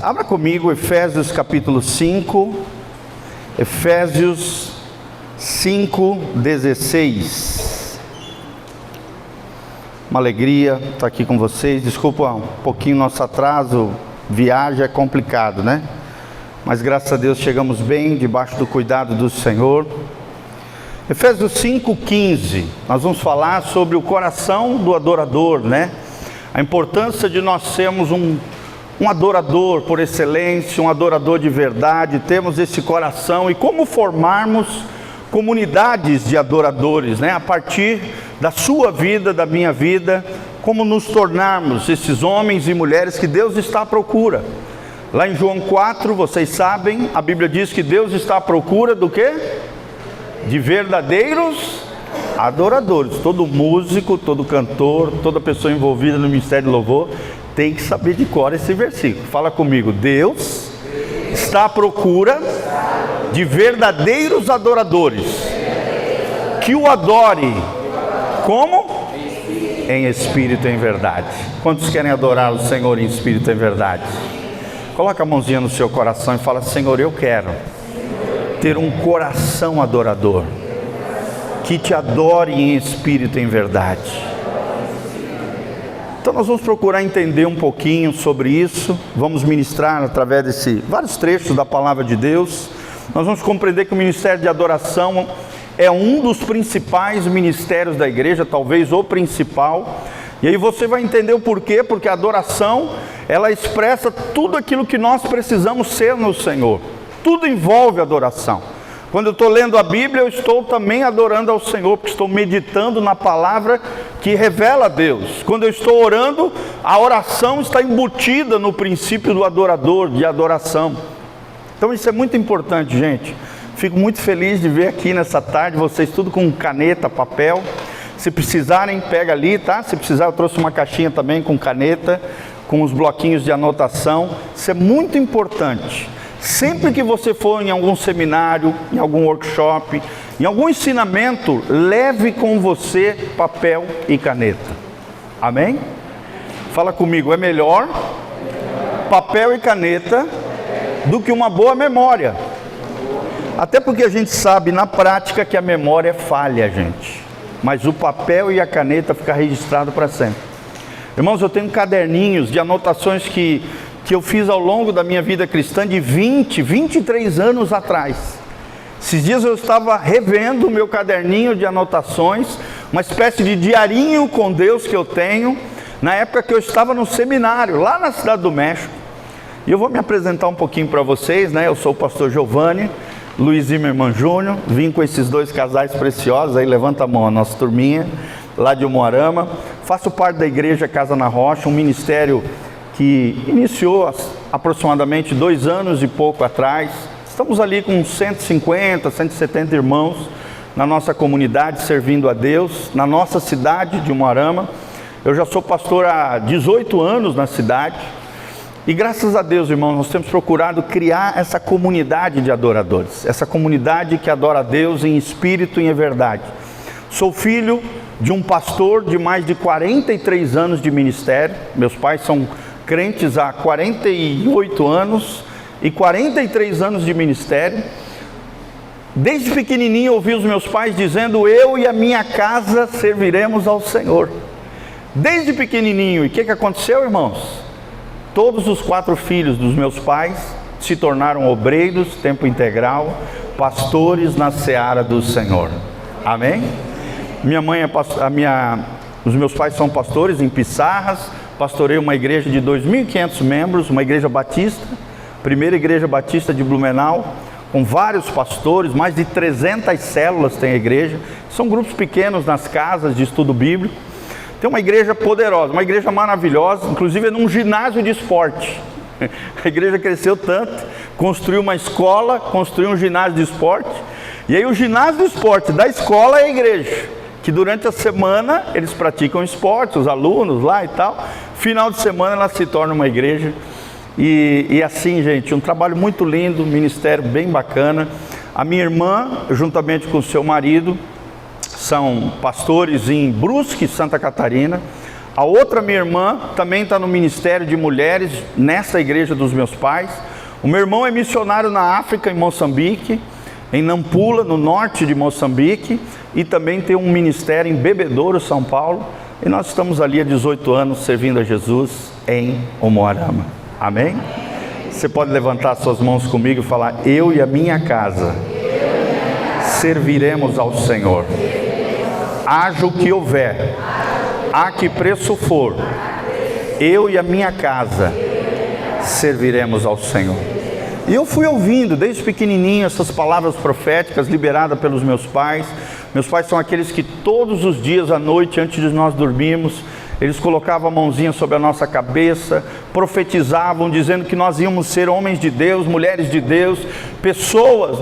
Abra comigo Efésios capítulo 5, Efésios 5:16. Uma alegria estar aqui com vocês. Desculpa um pouquinho nosso atraso, viagem é complicado, né? Mas graças a Deus chegamos bem, debaixo do cuidado do Senhor. Efésios 5:15, nós vamos falar sobre o coração do adorador, né? A importância de nós sermos um adorador por excelência, um adorador de verdade, temos esse coração e como formarmos comunidades de adoradores, né? A partir da sua vida, da minha vida, como nos tornarmos esses homens e mulheres que Deus está à procura. Lá em João 4, vocês sabem, a Bíblia diz que Deus está à procura do quê? De verdadeiros adoradores. Todo músico, todo cantor, toda pessoa envolvida no ministério de louvor tem que saber de cor esse versículo. Fala comigo. Deus está à procura de verdadeiros adoradores que o adore como? Em espírito e em verdade. Quantos querem adorar o Senhor em espírito e em verdade? Coloca a mãozinha no seu coração e fala: Senhor, eu quero ter um coração adorador que te adore em espírito e em verdade. Então nós vamos procurar entender um pouquinho sobre isso. Vamos ministrar através vários trechos da palavra de Deus. Nós vamos compreender que o ministério de adoração é um dos principais ministérios da igreja, talvez o principal. E aí você vai entender o porquê, porque a adoração, ela expressa tudo aquilo que nós precisamos ser no Senhor. Tudo envolve adoração. Quando eu estou lendo a Bíblia, eu estou também adorando ao Senhor, porque estou meditando na palavra que revela a Deus. Quando eu estou orando, a oração está embutida no princípio do adorador, de adoração. Então isso é muito importante, gente. Fico muito feliz de ver aqui nessa tarde vocês tudo com caneta, papel. Se precisarem, pega ali, tá? Se precisar, eu trouxe uma caixinha também com caneta, com os bloquinhos de anotação. Isso é muito importante. Sempre que você for em algum seminário, em algum workshop, em algum ensinamento, leve com você papel e caneta. Amém? Fala comigo, é melhor papel e caneta do que uma boa memória. Até porque a gente sabe na prática que a memória falha, gente. Mas o papel e a caneta ficam registrados para sempre. Irmãos, eu tenho caderninhos de anotações que eu fiz ao longo da minha vida cristã de 23 anos atrás. Esses dias eu estava revendo o meu caderninho de anotações, uma espécie de diarinho com Deus que eu tenho, na época que eu estava no seminário, lá na Cidade do México. E eu vou me apresentar um pouquinho para vocês, né? Eu sou o pastor Giovanni, Luiz Zimmermann Júnior, vim com esses dois casais preciosos, aí levanta a mão, a nossa turminha, lá de Umuarama. Faço parte da igreja Casa na Rocha, um ministério que iniciou aproximadamente 2 anos e pouco atrás. Estamos ali com 150, 170 irmãos na nossa comunidade, servindo a Deus, na nossa cidade de Umuarama. Eu já sou pastor há 18 anos na cidade, e graças a Deus, irmãos, nós temos procurado criar essa comunidade de adoradores, essa comunidade que adora a Deus em espírito e em verdade. Sou filho de um pastor de mais de 43 anos de ministério. Meus pais são crentes há 48 anos e 43 anos de ministério. Desde pequenininho ouvi os meus pais dizendo: eu e a minha casa serviremos ao Senhor. Desde pequenininho. E o que aconteceu, irmãos? Todos os 4 filhos dos meus pais se tornaram obreiros, tempo integral, pastores na seara do Senhor. Amém? Minha mãe os meus pais são pastores em Pissarras. Pastorei uma igreja de 2.500 membros, uma igreja batista, primeira igreja batista de Blumenau, com vários pastores, mais de 300 células tem a igreja. São grupos pequenos nas casas de estudo bíblico. Tem uma igreja poderosa, uma igreja maravilhosa, inclusive é num ginásio de esporte. A igreja cresceu tanto, construiu uma escola, construiu um ginásio de esporte, e aí o ginásio de esporte da escola é a igreja, que durante a semana eles praticam esporte, os alunos lá e tal. Final de semana ela se torna uma igreja. E assim, gente, um trabalho muito lindo, um ministério bem bacana. A minha irmã, juntamente com o seu marido, são pastores em Brusque, Santa Catarina. A outra, minha irmã, também está no Ministério de Mulheres, nessa igreja dos meus pais. O meu irmão é missionário na África, em Moçambique, em Nampula, no norte de Moçambique, e também tem um ministério em Bebedouro, São Paulo, e nós estamos ali há 18 anos servindo a Jesus em Umuarama. Amém? Você pode levantar suas mãos comigo e falar: eu e a minha casa serviremos ao Senhor, haja o que houver, a que preço for, eu e a minha casa serviremos ao Senhor. E eu fui ouvindo desde pequenininho essas palavras proféticas liberadas pelos meus pais. Meus pais são aqueles que todos os dias à noite, antes de nós dormirmos, eles colocavam a mãozinha sobre a nossa cabeça, profetizavam, dizendo que nós íamos ser homens de Deus, mulheres de Deus, pessoas,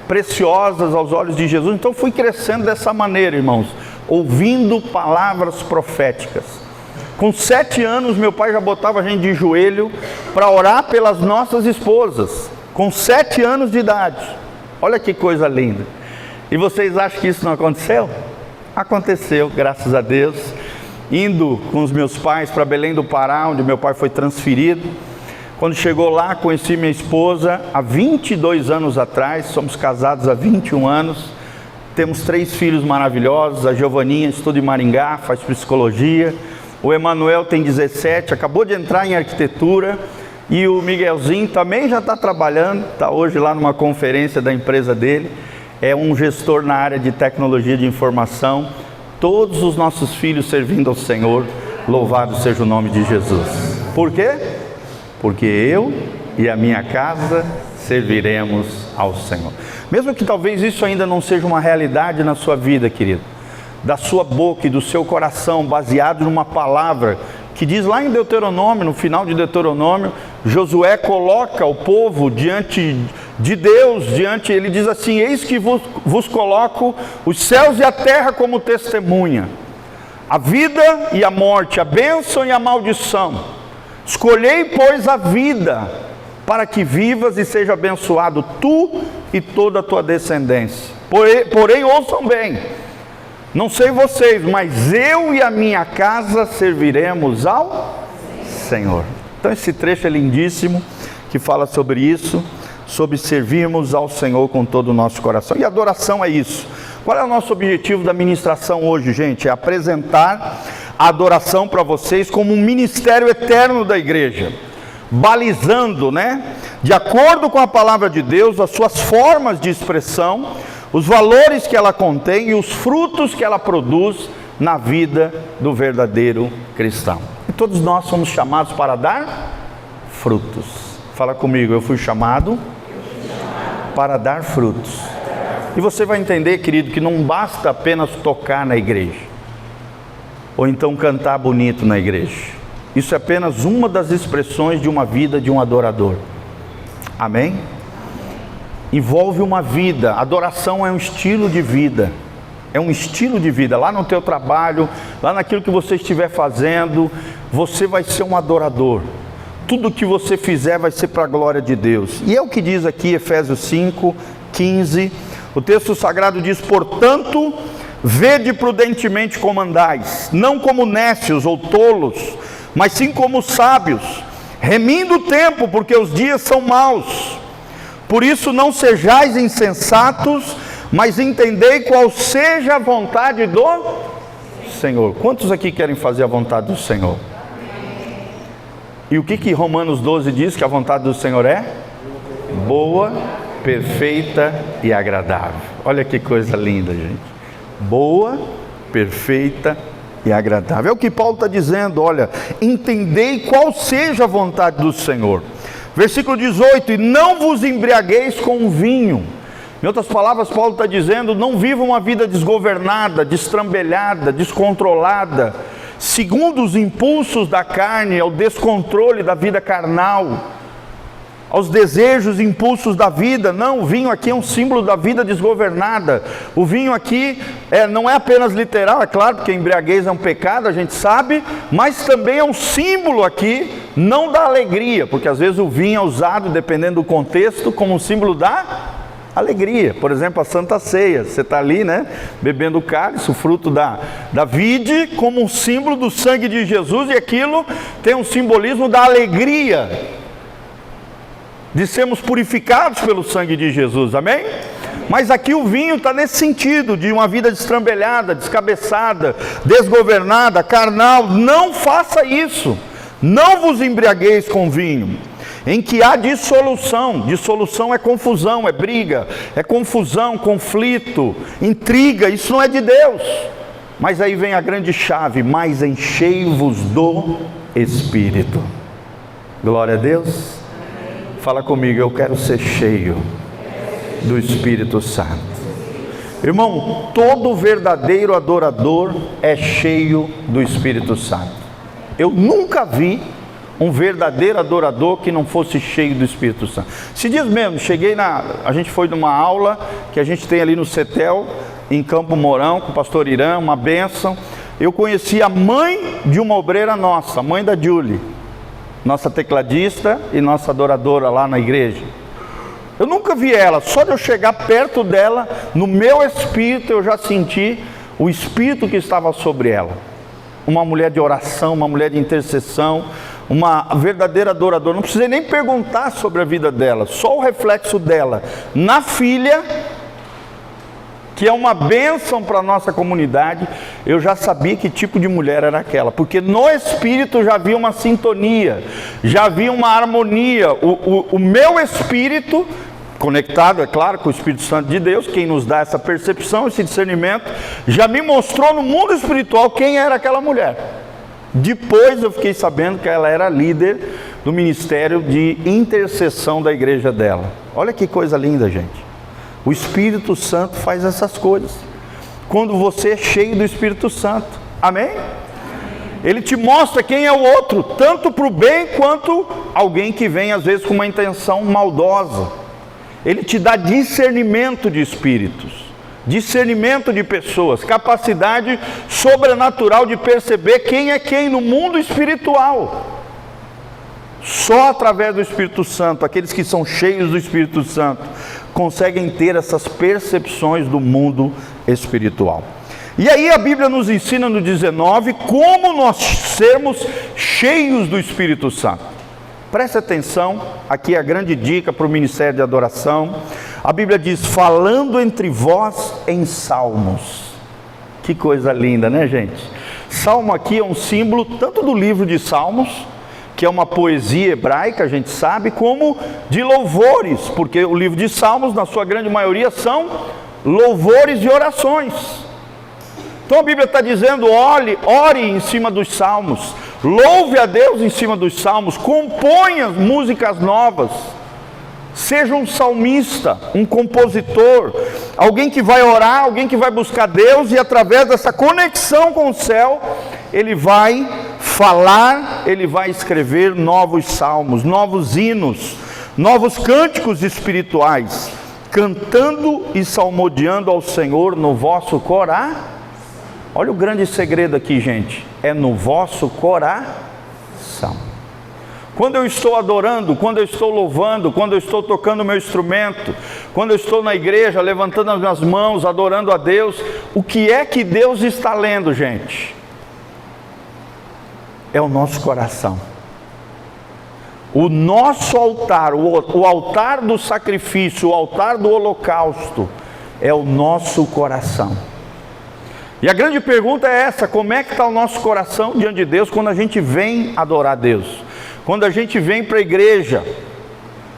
preciosas aos olhos de Jesus. Então fui crescendo dessa maneira, irmãos, ouvindo palavras proféticas. Com 7 anos, meu pai já botava a gente de joelho para orar pelas nossas esposas, com 7 anos de idade. Olha que coisa linda. E vocês acham que isso não aconteceu? Aconteceu, graças a Deus. Indo com os meus pais para Belém do Pará, onde meu pai foi transferido. Quando chegou lá, conheci minha esposa há 22 anos atrás, somos casados há 21 anos. Temos 3 filhos maravilhosos. A Giovaninha estuda em Maringá, faz psicologia. O Emanuel tem 17, acabou de entrar em arquitetura. E o Miguelzinho também já está trabalhando, está hoje lá numa conferência da empresa dele. É um gestor na área de tecnologia de informação. Todos os nossos filhos servindo ao Senhor, louvado seja o nome de Jesus. Por quê? Porque eu e a minha casa serviremos ao Senhor. Mesmo que talvez isso ainda não seja uma realidade na sua vida, querido, da sua boca e do seu coração, baseado numa palavra que diz lá em Deuteronômio, no final de Deuteronômio, Josué coloca o povo diante de Deus, ele diz assim: eis que vos coloco os céus e a terra como testemunha, a vida e a morte, a bênção e a maldição. Escolhei, pois, a vida, para que vivas e seja abençoado tu e toda a tua descendência. Porém, ouçam bem, não sei vocês, mas eu e a minha casa serviremos ao Senhor. Então esse trecho é lindíssimo, que fala sobre isso, sobre servirmos ao Senhor com todo o nosso coração. E adoração é isso. Qual é o nosso objetivo da ministração hoje, gente? É apresentar a adoração para vocês como um ministério eterno da igreja, balizando, de acordo com a palavra de Deus, as suas formas de expressão, os valores que ela contém e os frutos que ela produz na vida do verdadeiro cristão. E todos nós somos chamados para dar frutos. Fala comigo: eu fui chamado para dar frutos. E você vai entender, querido, que não basta apenas tocar na igreja, ou então cantar bonito na igreja. Isso é apenas uma das expressões de uma vida de um adorador. Amém? Envolve uma vida. Adoração é um estilo de vida. É um estilo de vida. Lá no teu trabalho, lá naquilo que você estiver fazendo, você vai ser um adorador. Tudo que você fizer vai ser para a glória de Deus. E é o que diz aqui Efésios 5:15. O texto sagrado diz: portanto, vede prudentemente como andais, não como nécios ou tolos, mas sim como sábios, remindo o tempo, porque os dias são maus. Por isso não sejais insensatos, mas entendei qual seja a vontade do Senhor. Quantos aqui querem fazer a vontade do Senhor? E o que Romanos 12 diz que a vontade do Senhor é? Boa, perfeita e agradável. Olha que coisa linda, gente. Boa, perfeita e agradável. É o que Paulo está dizendo. Olha, entendei qual seja a vontade do Senhor. Versículo 18: e não vos embriagueis com vinho. Em outras palavras, Paulo está dizendo: não viva uma vida desgovernada, destrambelhada, descontrolada, segundo os impulsos da carne, ao descontrole da vida carnal, aos desejos e impulsos da vida. Não, o vinho aqui é um símbolo da vida desgovernada. O vinho aqui não é apenas literal, é claro, porque a embriaguez é um pecado, a gente sabe, mas também é um símbolo aqui, não da alegria, porque às vezes o vinho é usado, dependendo do contexto, como um símbolo da Alegria, por exemplo, a Santa Ceia, você está ali, né, bebendo o cálice, o fruto da vide, como um símbolo do sangue de Jesus, e aquilo tem um simbolismo da alegria, de sermos purificados pelo sangue de Jesus, amém? Mas aqui o vinho está nesse sentido, de uma vida destrambelhada, descabeçada, desgovernada, carnal. Não faça isso, não vos embriagueis com vinho, em que há dissolução. Dissolução é confusão, é briga, é confusão, conflito, intriga, isso não é de Deus. Mas aí vem a grande chave: mas enchei-vos do Espírito. Glória a Deus. Fala comigo, eu quero ser cheio do Espírito Santo. Irmão, todo verdadeiro adorador é cheio do Espírito Santo. Eu nunca vi um verdadeiro adorador que não fosse cheio do Espírito Santo. Se diz mesmo, a gente foi numa aula que a gente tem ali no CETEL, em Campo Mourão, com o pastor Irã, uma bênção. Eu conheci a mãe de uma obreira nossa, a mãe da Julie, nossa tecladista e nossa adoradora lá na igreja. Eu nunca vi ela, só de eu chegar perto dela, no meu espírito eu já senti o Espírito que estava sobre ela. Uma mulher de oração, uma mulher de intercessão, uma verdadeira adoradora. Não precisei nem perguntar sobre a vida dela, só o reflexo dela na filha, que é uma bênção para a nossa comunidade, eu já sabia que tipo de mulher era aquela, porque no espírito já havia uma sintonia, já havia uma harmonia. O meu espírito, conectado, é claro, com o Espírito Santo de Deus, quem nos dá essa percepção, esse discernimento, já me mostrou no mundo espiritual quem era aquela mulher. Depois eu fiquei sabendo que ela era líder do ministério de intercessão da igreja dela. Olha que coisa linda, gente. O Espírito Santo faz essas coisas quando você é cheio do Espírito Santo, amém? Ele te mostra quem é o outro, tanto para o bem quanto alguém que vem às vezes com uma intenção maldosa. Ele te dá discernimento de espíritos, discernimento de pessoas, capacidade sobrenatural de perceber quem é quem no mundo espiritual. Só através do Espírito Santo, aqueles que são cheios do Espírito Santo, conseguem ter essas percepções do mundo espiritual. E aí a Bíblia nos ensina no 19 como nós sermos cheios do Espírito Santo. Preste atenção, aqui é a grande dica para o ministério de adoração. A Bíblia diz: falando entre vós em salmos. Que coisa linda, né, gente? Salmo aqui é um símbolo tanto do livro de Salmos, que é uma poesia hebraica, a gente sabe, como de louvores, porque o livro de Salmos, na sua grande maioria, são louvores e orações. Então a Bíblia está dizendo: ore em cima dos salmos, louve a Deus em cima dos salmos, componha músicas novas, seja um salmista, um compositor, alguém que vai orar, alguém que vai buscar Deus, e através dessa conexão com o céu, ele vai falar, ele vai escrever novos salmos, novos hinos, novos cânticos espirituais, cantando e salmodiando ao Senhor no vosso coração. Olha o grande segredo aqui, gente, é no vosso coração. Quando eu estou adorando, quando eu estou louvando, quando eu estou tocando o meu instrumento, quando eu estou na igreja levantando as minhas mãos, adorando a Deus, o que é que Deus está lendo, gente? É o nosso coração. O nosso altar, o altar do sacrifício, o altar do holocausto, é o nosso coração. E a grande pergunta é essa: como é que está o nosso coração diante de Deus quando a gente vem adorar a Deus? Quando a gente vem para a igreja,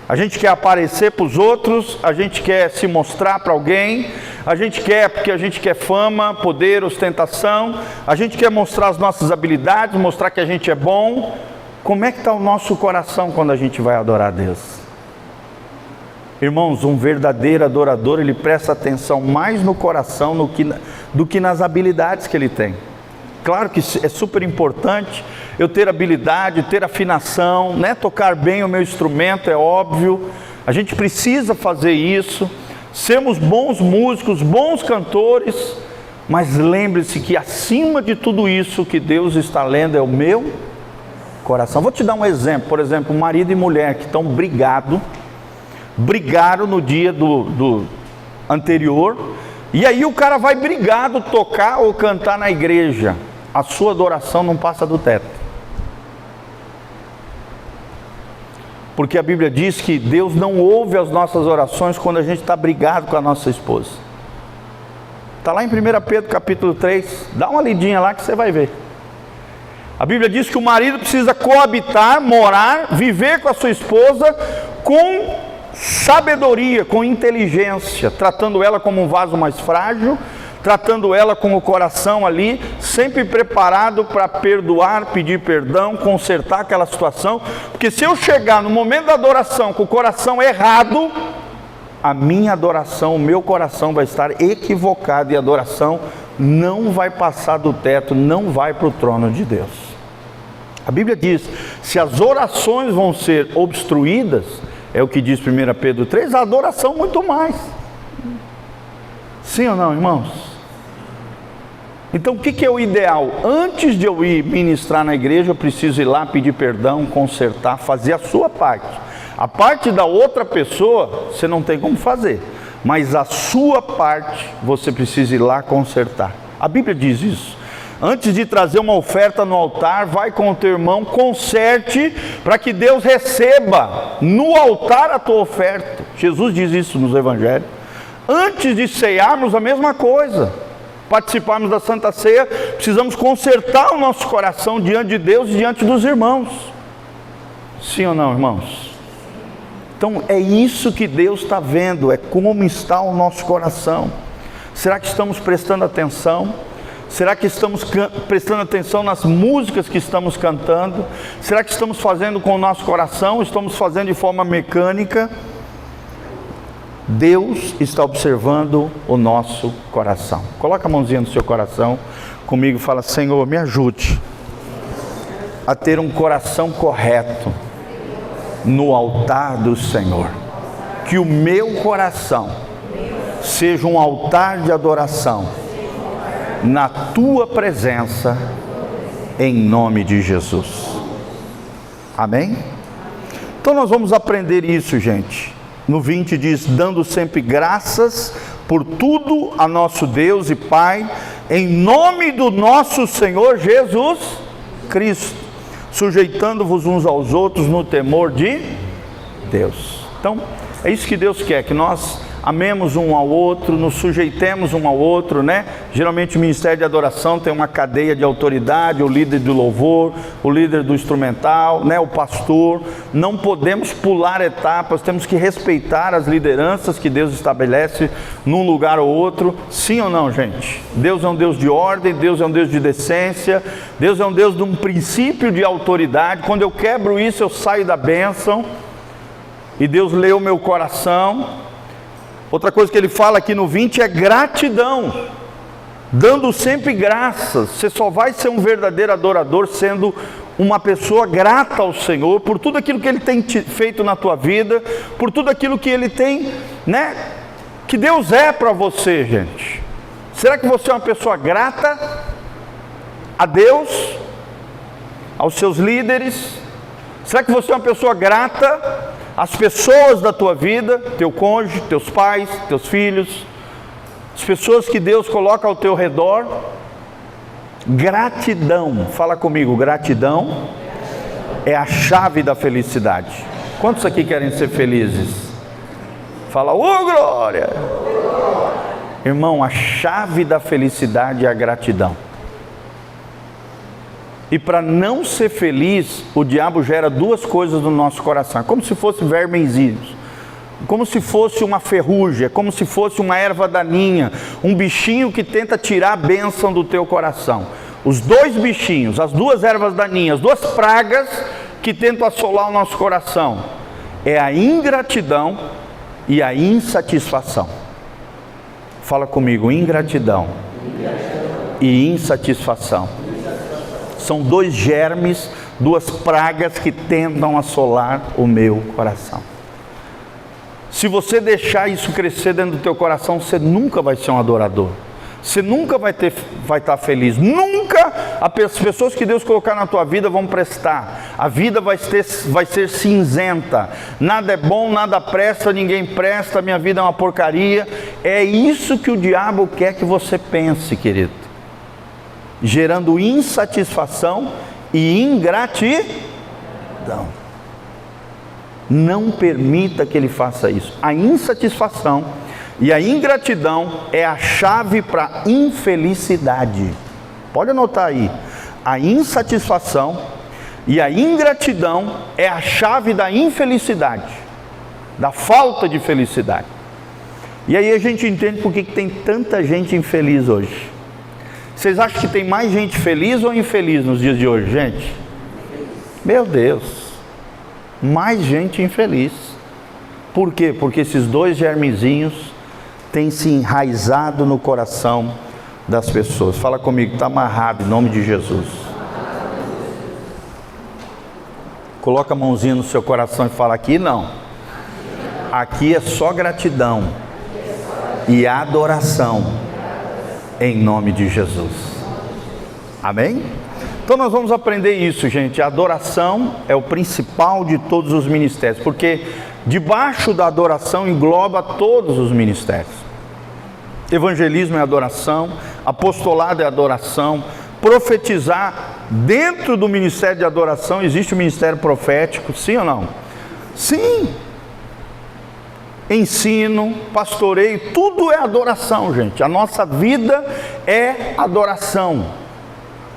a gente quer aparecer para os outros, a gente quer se mostrar para alguém, a gente quer porque a gente quer fama, poder, ostentação, a gente quer mostrar as nossas habilidades, mostrar que a gente é bom. Como é que está o nosso coração quando a gente vai adorar a Deus? Irmãos, um verdadeiro adorador, ele presta atenção mais no coração do que nas habilidades que ele tem. Claro que é super importante eu ter habilidade, ter afinação, né? Tocar bem o meu instrumento, é óbvio. A gente precisa fazer isso, sermos bons músicos, bons cantores, mas lembre-se que acima de tudo isso, que Deus está lendo é o meu coração. Vou te dar um exemplo, por exemplo, marido e mulher que estão brigados, brigaram no dia do anterior, e aí o cara vai brigado tocar ou cantar na igreja. A sua adoração não passa do teto. Porque a Bíblia diz que Deus não ouve as nossas orações quando a gente está brigado com a nossa esposa. Está lá em 1 Pedro capítulo 3, dá uma lidinha lá que você vai ver. A Bíblia diz que o marido precisa coabitar, morar, viver com a sua esposa com sabedoria, com inteligência, tratando ela como um vaso mais frágil, tratando ela com o coração ali, sempre preparado para perdoar, pedir perdão, consertar aquela situação, porque se eu chegar no momento da adoração com o coração errado, a minha adoração, o meu coração vai estar equivocado, e a adoração não vai passar do teto, não vai para o trono de Deus. A Bíblia diz, se as orações vão ser obstruídas, é o que diz 1 Pedro 3, a adoração muito mais. Sim ou não, irmãos? Então o que é o ideal? Antes de eu ir ministrar na igreja, eu preciso ir lá pedir perdão, consertar, fazer a sua parte. A parte da outra pessoa, você não tem como fazer, mas a sua parte, você precisa ir lá consertar. A Bíblia diz isso. Antes de trazer uma oferta no altar, vai com o teu irmão, conserte, para que Deus receba no altar a tua oferta. Jesus diz isso nos evangelhos. Antes de cearmos, a mesma coisa. Participarmos da Santa Ceia, precisamos consertar o nosso coração diante de Deus e diante dos irmãos. Sim ou não, irmãos? Então é isso que Deus está vendo, é como está o nosso coração. Será que estamos prestando atenção? Será que estamos prestando atenção nas músicas que estamos cantando? Será que estamos fazendo com o nosso coração? Estamos fazendo de forma mecânica? Deus está observando o nosso coração. Coloca a mãozinha no seu coração comigo e fala: Senhor, me ajude a ter um coração correto no altar do Senhor. Que o meu coração seja um altar de adoração na tua presença, em nome de Jesus. Amém? Então nós vamos aprender isso, gente. No 20 diz: dando sempre graças por tudo a nosso Deus e Pai, em nome do nosso Senhor Jesus Cristo, sujeitando-vos uns aos outros no temor de Deus. Então, é isso que Deus quer, que nós amemos um ao outro, nos sujeitemos um ao outro, né? Geralmente o ministério de adoração tem uma cadeia de autoridade, o líder do louvor, o líder do instrumental, né? O pastor. Não podemos pular etapas, temos que respeitar as lideranças que Deus estabelece num lugar ou outro. Sim ou não, gente? Deus é um Deus de ordem, Deus é um Deus de decência, Deus é um Deus de um princípio de autoridade. Quando eu quebro isso, eu saio da bênção, e Deus lê o meu coração. Outra coisa que ele fala aqui no 20 é gratidão, dando sempre graças. Você só vai ser um verdadeiro adorador sendo uma pessoa grata ao Senhor por tudo aquilo que Ele tem feito na tua vida, por tudo aquilo que Ele tem, né, que Deus é para você, gente. Será que você é uma pessoa grata a Deus, aos seus líderes? Será que você é uma pessoa grata às pessoas da tua vida, teu cônjuge, teus pais, teus filhos, as pessoas que Deus coloca ao teu redor? Gratidão, fala comigo, gratidão é a chave da felicidade. Quantos aqui querem ser felizes? Fala, ô glória! Irmão, a chave da felicidade é a gratidão. E para não ser feliz, o diabo gera duas coisas no nosso coração, como se fossem vermezinhos, como se fosse uma ferrugem, como se fosse uma erva daninha, um bichinho que tenta tirar a bênção do teu coração. Os dois bichinhos, as duas ervas daninhas, as duas pragas que tentam assolar o nosso coração, é a ingratidão e a insatisfação. Fala comigo, ingratidão e insatisfação. São dois germes, duas pragas que tentam assolar o meu coração. Se você deixar isso crescer dentro do teu coração, você nunca vai ser um adorador. Você nunca vai estar feliz. Nunca as pessoas que Deus colocar na tua vida vão prestar. A vida vai ser cinzenta. Nada é bom, nada presta, ninguém presta, minha vida é uma porcaria. É isso que o diabo quer que você pense, querido. Gerando insatisfação e ingratidão. Não permita que ele faça isso. A insatisfação e a ingratidão é a chave para a infelicidade. Pode anotar aí. A insatisfação e a ingratidão é a chave da infelicidade, da falta de felicidade. E aí a gente entende por que tem tanta gente infeliz hoje. Vocês acham que tem mais gente feliz ou infeliz nos dias de hoje, gente? Meu Deus, mais gente infeliz. Por quê? Porque esses dois germezinhos têm se enraizado no coração das pessoas. Fala comigo, está amarrado em nome de Jesus. Coloca a mãozinha no seu coração e fala: aqui não. Aqui é só gratidão e adoração em nome de Jesus. Amém? Então nós vamos aprender isso, gente. A adoração é o principal de todos os ministérios, porque debaixo da adoração engloba todos os ministérios. Evangelismo é adoração, apostolado é adoração, profetizar. Dentro do ministério de adoração existe o ministério profético, sim ou não? Sim. Ensino, pastoreio, tudo é adoração, gente. A nossa vida é adoração.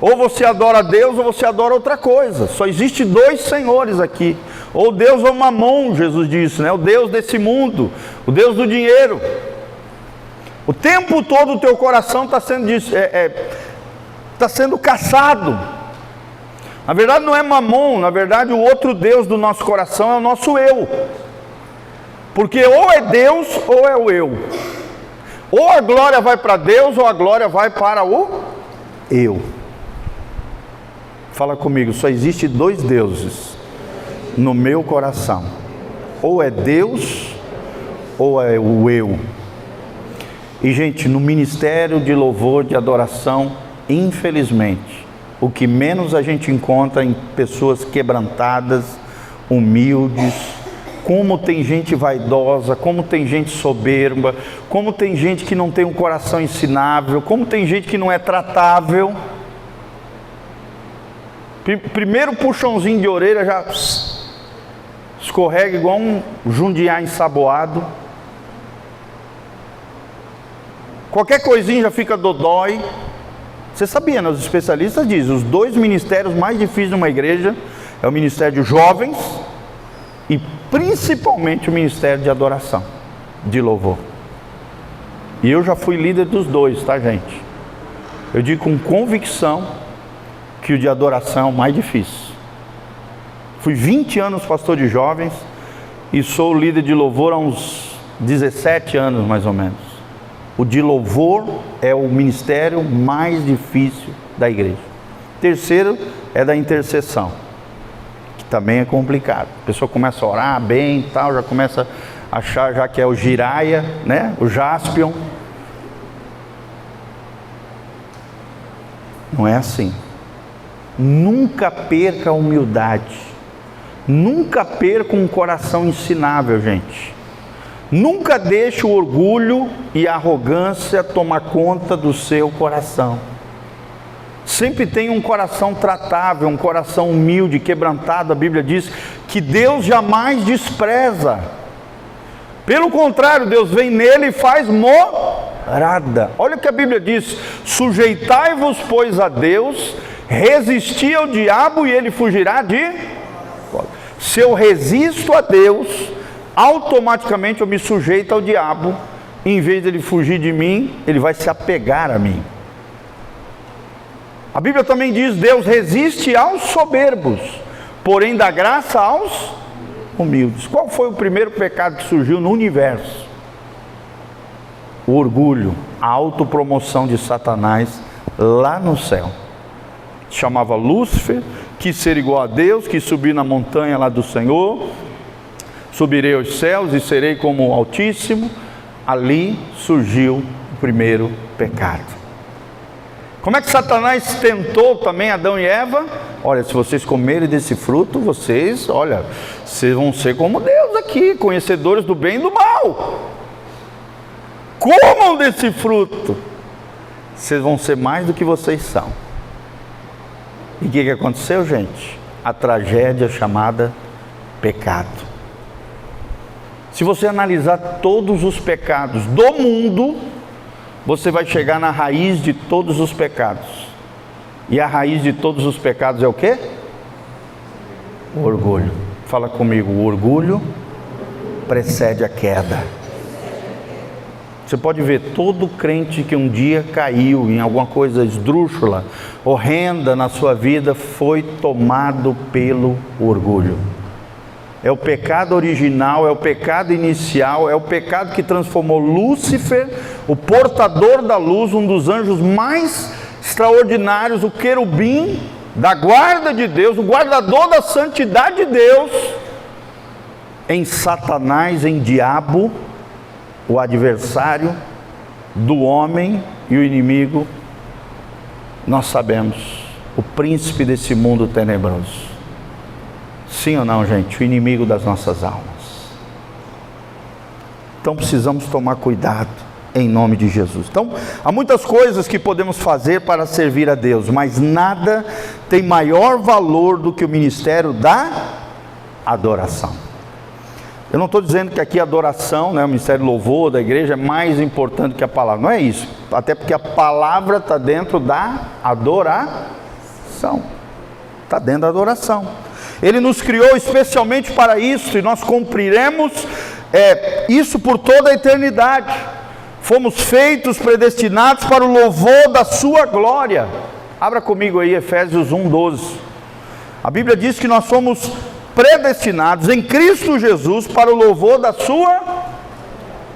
Ou você adora Deus ou você adora outra coisa. Só existe dois senhores aqui. Ou Deus ou Mamon, Jesus disse, né? O Deus desse mundo, o Deus do dinheiro. O tempo todo o teu coração está sendo caçado. Na verdade não é Mamon, na verdade o outro Deus do nosso coração é o nosso eu. Porque ou é Deus ou é o eu. Ou a glória vai para Deus ou a glória vai para o eu. Fala comigo, só existe dois deuses no meu coração. Ou é Deus ou é o eu. E gente, no ministério de louvor, de adoração, infelizmente, o que menos a gente encontra em pessoas quebrantadas, humildes. Como tem gente vaidosa, como tem gente soberba, como tem gente que não tem um coração ensinável, como tem gente que não é tratável. Primeiro puxãozinho de orelha já escorrega igual um jundiá ensaboado. Qualquer coisinha já fica dodói. Você sabia, né? Os especialistas dizem, os dois ministérios mais difíceis de uma igreja é o ministério de jovens e principalmente o ministério de adoração, de louvor. E eu já fui líder dos dois, tá, gente? Eu digo com convicção que o de adoração é o mais difícil. Fui 20 anos pastor de jovens e sou líder de louvor há uns 17 anos mais ou menos. O de louvor é o ministério mais difícil da igreja. Terceiro é da intercessão, que também é complicado. A pessoa começa a orar bem e tal, já começa a achar já que é o giraia, né? O jaspion. Não é assim. Nunca perca a humildade. Nunca perca um coração ensinável, gente. Nunca deixe o orgulho e a arrogância tomar conta do seu coração. Sempre tenha um coração tratável, um coração humilde, quebrantado. A Bíblia diz que Deus jamais despreza. Pelo contrário, Deus vem nele e faz morada. Olha o que a Bíblia diz: sujeitai-vos, pois, a Deus, resisti ao diabo e ele fugirá de... Se eu resisto a Deus, automaticamente eu me sujeito ao diabo. Em vez de ele fugir de mim, ele vai se apegar a mim. A Bíblia também diz: Deus resiste aos soberbos, porém dá graça aos humildes. Qual foi o primeiro pecado que surgiu no universo? O orgulho, a autopromoção de Satanás lá no céu. Chamava Lúcifer, quis ser igual a Deus, quis subir na montanha lá do Senhor. Subirei aos céus e serei como o Altíssimo. Ali surgiu o primeiro pecado. Como é que Satanás tentou também Adão e Eva? Olha, se vocês comerem desse fruto, vocês vão ser como Deus aqui, conhecedores do bem e do mal. Comam desse fruto, vocês vão ser mais do que vocês são. E o que aconteceu, gente? A tragédia chamada pecado. Se você analisar todos os pecados do mundo, você vai chegar na raiz de todos os pecados. E a raiz de todos os pecados é o quê? O orgulho. Fala comigo, o orgulho precede a queda. Você pode ver todo crente que um dia caiu em alguma coisa esdrúxula, horrenda na sua vida, foi tomado pelo orgulho. É o pecado original, é o pecado inicial, é o pecado que transformou Lúcifer, o portador da luz, um dos anjos mais extraordinários, o querubim da guarda de Deus, o guardador da santidade de Deus, em Satanás, em diabo, o adversário do homem e o inimigo. Nós sabemos, o príncipe desse mundo tenebroso. Sim ou não, gente? O inimigo das nossas almas. Então precisamos tomar cuidado em nome de Jesus. Então, há muitas coisas que podemos fazer para servir a Deus, mas nada tem maior valor do que o ministério da adoração. Eu não estou dizendo que aqui a adoração, o ministério louvor da igreja é mais importante que a palavra. Não é isso. Até porque a palavra está dentro da adoração. Está dentro da adoração. Ele nos criou especialmente para isso, e nós cumpriremos isso por toda a eternidade. Fomos feitos, predestinados para o louvor da sua glória. Abra comigo aí Efésios 1:12. A Bíblia diz que nós somos predestinados em Cristo Jesus para o louvor da sua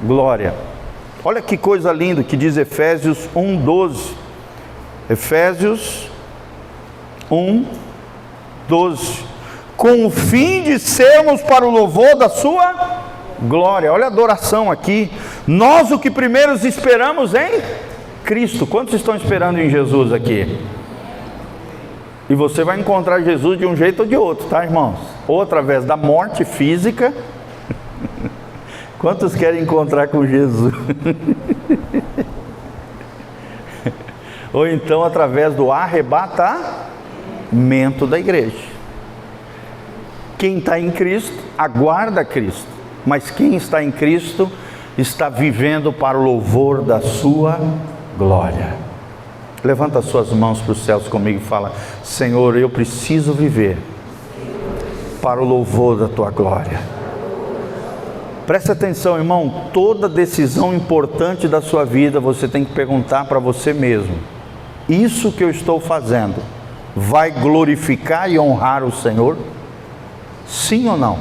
glória. Olha que coisa linda que diz Efésios 1:12. Efésios 1:12. Com o fim de sermos para o louvor da sua glória. Olha a adoração aqui. Nós o que primeiro esperamos em Cristo. Quantos estão esperando em Jesus aqui? E você vai encontrar Jesus de um jeito ou de outro, tá, irmãos? Ou através da morte física. Quantos querem encontrar com Jesus? Ou então através do arrebatamento da igreja. Quem está em Cristo, aguarda Cristo. Mas quem está em Cristo, está vivendo para o louvor da sua glória. Levanta as suas mãos para os céus comigo e fala: Senhor, eu preciso viver para o louvor da tua glória. Presta atenção, irmão, toda decisão importante da sua vida, você tem que perguntar para você mesmo: isso que eu estou fazendo, vai glorificar e honrar o Senhor? Sim ou não?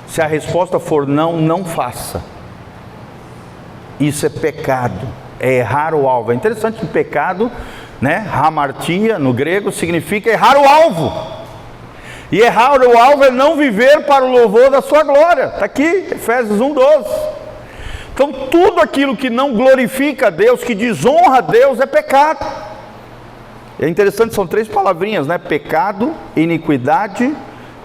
Se a resposta for não, não faça. Isso é pecado, é errar o alvo. É interessante que pecado, hamartia no grego, significa errar o alvo. E errar o alvo é não viver para o louvor da sua glória. Está aqui, Efésios 1:12. Então tudo aquilo que não glorifica a Deus, que desonra a Deus, é pecado. É interessante, são 3 palavrinhas, pecado, iniquidade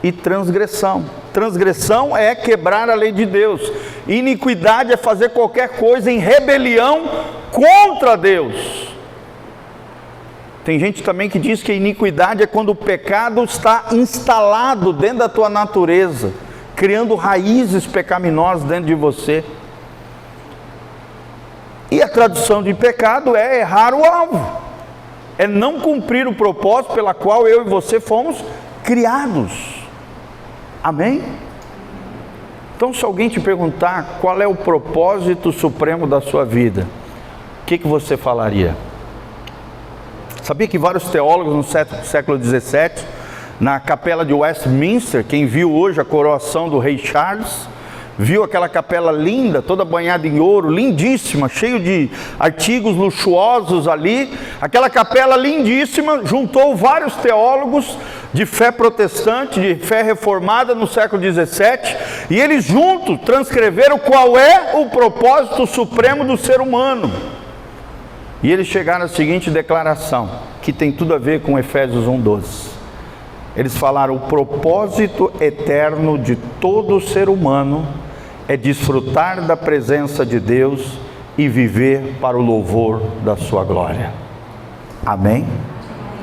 e transgressão. Transgressão é quebrar a lei de Deus. Iniquidade é fazer qualquer coisa em rebelião contra Deus. Tem gente também que diz que a iniquidade é quando o pecado está instalado dentro da tua natureza, criando raízes pecaminosas dentro de você. E a tradução de pecado é errar o alvo. É não cumprir o propósito pela qual eu e você fomos criados. Amém? Então, se alguém te perguntar qual é o propósito supremo da sua vida, o que você falaria? Sabia que vários teólogos no século XVII, na capela de Westminster, quem viu hoje a coroação do rei Charles, Viu aquela capela linda, toda banhada em ouro, lindíssima, cheio de artigos luxuosos ali. Aquela capela lindíssima juntou vários teólogos de fé protestante, de fé reformada no século XVII, e eles juntos transcreveram qual é o propósito supremo do ser humano. E eles chegaram à seguinte declaração, que tem tudo a ver com Efésios 1:12. Eles falaram: o propósito eterno de todo ser humano é desfrutar da presença de Deus e viver para o louvor da sua glória. Amém?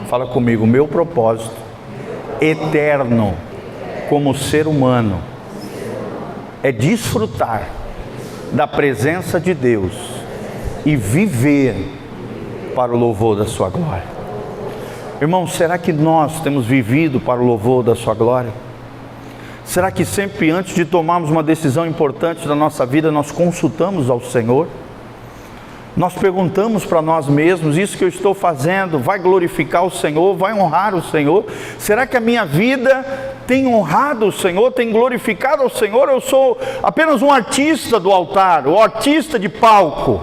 Fala comigo: meu propósito eterno como ser humano é desfrutar da presença de Deus e viver para o louvor da sua glória. Irmãos, será que nós temos vivido para o louvor da sua glória? Será que sempre antes de tomarmos uma decisão importante da nossa vida, nós consultamos ao Senhor? Nós perguntamos para nós mesmos: isso que eu estou fazendo vai glorificar o Senhor, vai honrar o Senhor? Será que a minha vida tem honrado o Senhor, tem glorificado ao Senhor? Eu sou apenas um artista do altar, um artista de palco.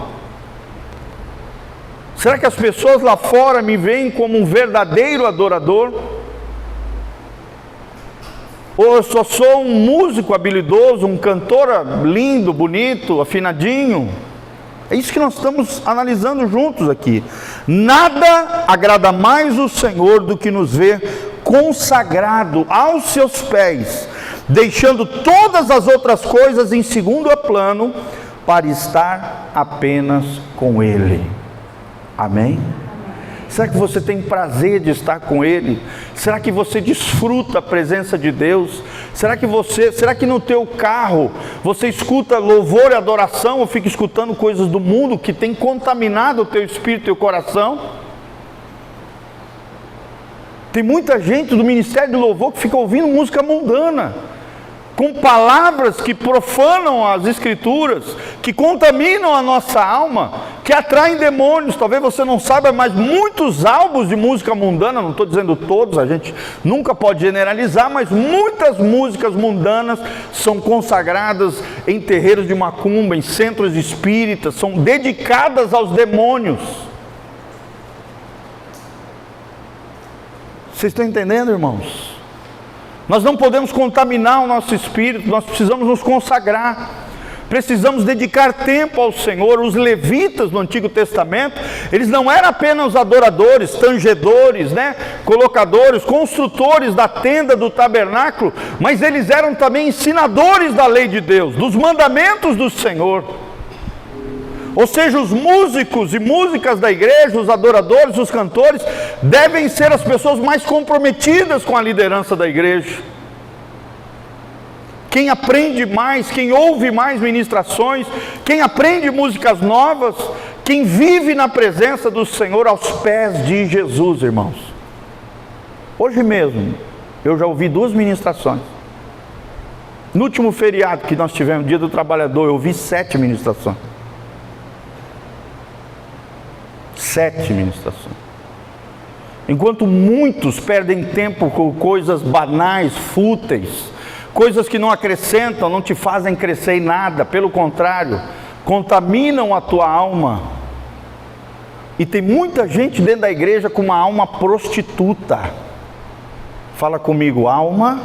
Será que as pessoas lá fora me veem como um verdadeiro adorador? Ou eu só sou um músico habilidoso, um cantor lindo, bonito, afinadinho? É isso que nós estamos analisando juntos aqui. Nada agrada mais o Senhor do que nos ver consagrado aos seus pés, deixando todas as outras coisas em segundo plano para estar apenas com Ele. Amém? Será que você tem prazer de estar com Ele? Será que você desfruta a presença de Deus? Será que no teu carro você escuta louvor e adoração, ou fica escutando coisas do mundo que tem contaminado o teu espírito e teu coração? Tem muita gente do ministério de louvor que fica ouvindo música mundana, com palavras que profanam as escrituras, que contaminam a nossa alma, que atraem demônios. Talvez você não saiba, mas muitos álbuns de música mundana, não estou dizendo todos, a gente nunca pode generalizar, mas muitas músicas mundanas são consagradas em terreiros de macumba, em centros espíritas, são dedicadas aos demônios. Vocês estão entendendo, irmãos? Nós não podemos contaminar o nosso espírito, nós precisamos nos consagrar, precisamos dedicar tempo ao Senhor. Os levitas no Antigo Testamento, eles não eram apenas adoradores, tangedores, colocadores, construtores da tenda do tabernáculo, mas eles eram também ensinadores da lei de Deus, dos mandamentos do Senhor. Ou seja, os músicos e músicas da igreja, os adoradores, os cantores, devem ser as pessoas mais comprometidas com a liderança da igreja. Quem aprende mais, quem ouve mais ministrações, quem aprende músicas novas, quem vive na presença do Senhor aos pés de Jesus, irmãos. Hoje mesmo, eu já ouvi 2 ministrações. No último feriado que nós tivemos, Dia do Trabalhador, eu ouvi 7 ministrações. 7 ministrações. Enquanto muitos perdem tempo com coisas banais, fúteis, coisas que não acrescentam, não te fazem crescer em nada, pelo contrário, contaminam a tua alma. E tem muita gente dentro da igreja com uma alma prostituta. Fala comigo: alma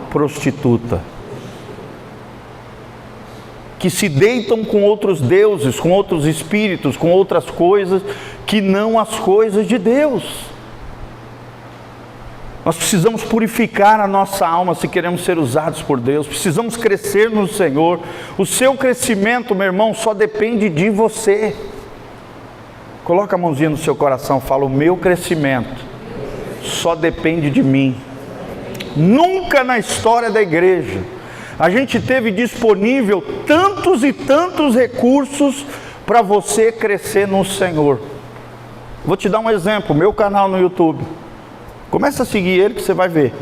prostituta. Que se deitam com outros deuses, com outros espíritos, com outras coisas, que não as coisas de Deus. Nós precisamos purificar a nossa alma se queremos ser usados por Deus, precisamos crescer no Senhor. O seu crescimento, meu irmão, só depende de você. Coloca a mãozinha no seu coração, fala: o meu crescimento só depende de mim. Nunca na história da igreja a gente teve disponível tantos e tantos recursos para você crescer no Senhor. Vou te dar um exemplo: meu canal no YouTube. Começa a seguir ele que você vai ver.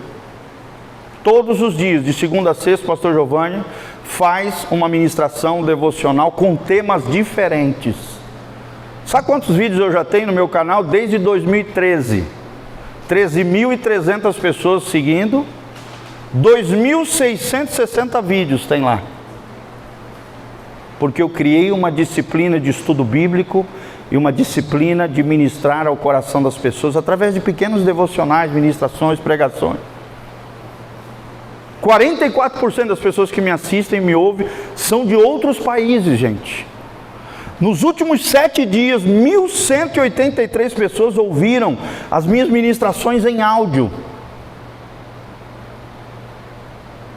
Todos os dias, de segunda a sexta, o pastor Giovanni faz uma ministração devocional com temas diferentes. Sabe quantos vídeos eu já tenho no meu canal desde 2013? 13.300 pessoas seguindo. 2.660 vídeos tem lá. porque eu criei uma disciplina de estudo bíblico e uma disciplina de ministrar ao coração das pessoas através de pequenos devocionais, ministrações, pregações. 44% das pessoas que me assistem e me ouvem são de outros países, gente. Nos últimos 7 dias, 1.183 pessoas ouviram as minhas ministrações em áudio.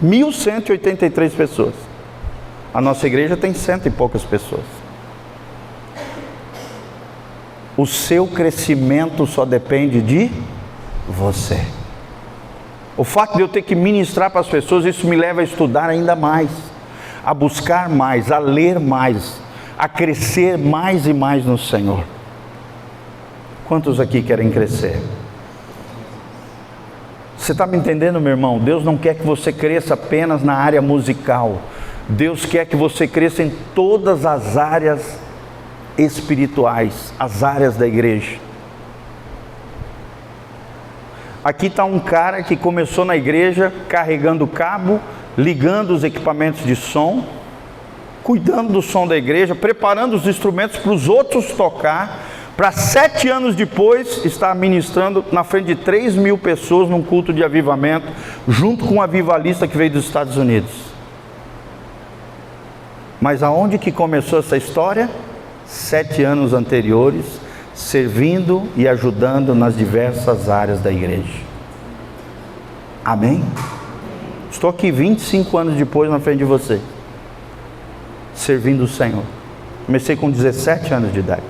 1.183 pessoas. A nossa igreja tem 100 e poucas pessoas. O seu crescimento só depende de você. O fato de eu ter que ministrar para as pessoas, isso me leva a estudar ainda mais, a buscar mais, a ler mais, a crescer mais e mais no Senhor. Quantos aqui querem crescer? Você está me entendendo, meu irmão? Deus não quer que você cresça apenas na área musical. Deus quer que você cresça em todas as áreas espirituais, as áreas da igreja. Aqui está um cara que começou na igreja carregando cabo, ligando os equipamentos de som, cuidando do som da igreja, preparando os instrumentos para os outros tocar, para 7 anos depois estar ministrando na frente de 3.000 pessoas num culto de avivamento, junto com um avivalista que veio dos Estados Unidos. Mas aonde que começou essa história? 7 anos anteriores, servindo e ajudando nas diversas áreas da igreja. Amém? Estou aqui 25 anos depois na frente de você, servindo o Senhor. Comecei com 17 anos de idade.